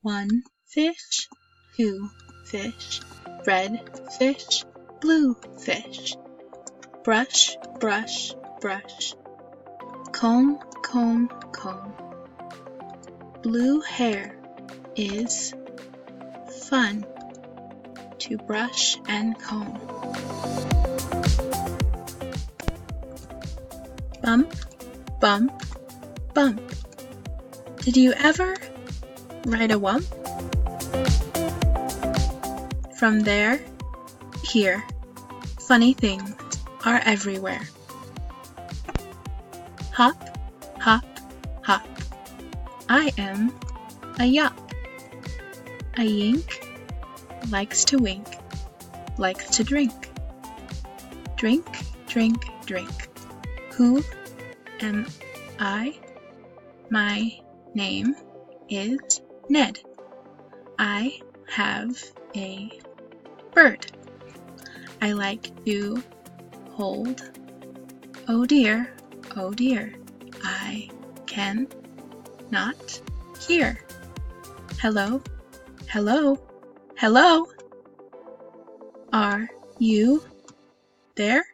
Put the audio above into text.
One fish, two fish, red fish, blue fish. Brush, brush, brush. Comb, comb, comb. Blue hair is fun to brush and comb. Bump, bump, bump. Did you ever ride a wump? From there, here, funny things are everywhere. Hop, hop, hop. I am a yop. A yink likes to wink, likes to drink. Drink, drink, drink. Who am I? My name is Ned. I have a bird. I like to hold. Oh dear, I can not hear. Hello, hello, hello. Are you there?